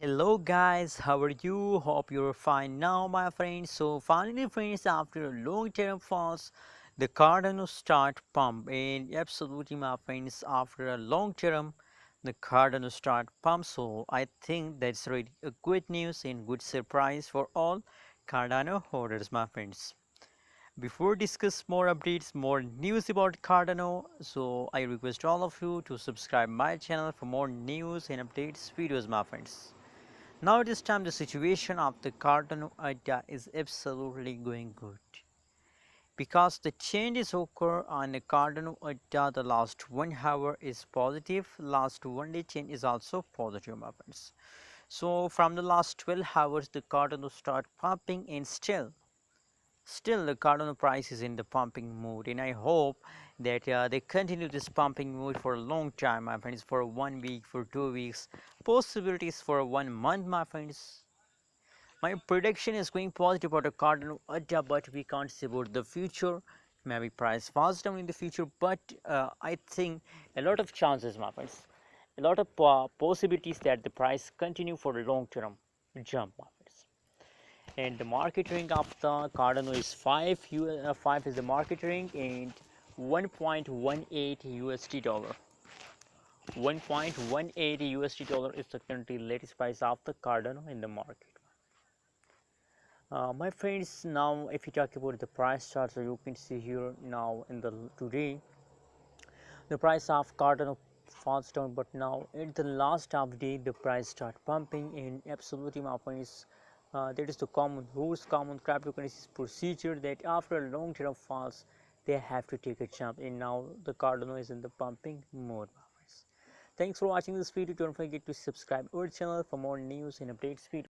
Hello guys, how are you? Hope you're fine now, my friends. So finally friends, after a long term falls, the Cardano start pump, and absolutely my friends, after a long term the Cardano start pump. So I think that's really a good news and good surprise for all Cardano holders, my friends. Before discuss more updates, more news about Cardano, so I request all of you to subscribe my channel for more news and updates videos, my friends. Now at this time the situation of the Cardano idea is absolutely going good because the changes occur on the Cardano idea. The last 1 hour is positive, last 1 day change is also positive, my friends. So from the last 12 hours the Cardano start pumping, and still the Cardano price is in the pumping mood, and I hope that they continue this pumping mood for a long time, my friends, for 1 week, for 2 weeks, possibilities for 1 month, my friends. My prediction is going positive for the Cardano Adda, but we can't say about the future. Maybe price falls down in the future, but I think a lot of chances, my friends, a lot of possibilities that the price continue for a long term jump, my friends. And the market ring of the Cardano is 5 is the market ring, and 1.18 USD dollar. 1.18 USD dollar is the currently latest price of the Cardano in the market. My friends, now if you talk about the price chart, so you can see here now in the today the price of Cardano falls down, but now at the last of the day the price start pumping. In absolutely, my friends, that is the common rules, common cryptocurrencies procedure, that after a long term falls they have to take a jump, and now the Cardano is in the pumping mode, my friends. Thanks for watching this video. Don't forget to subscribe our channel for more news and updates video.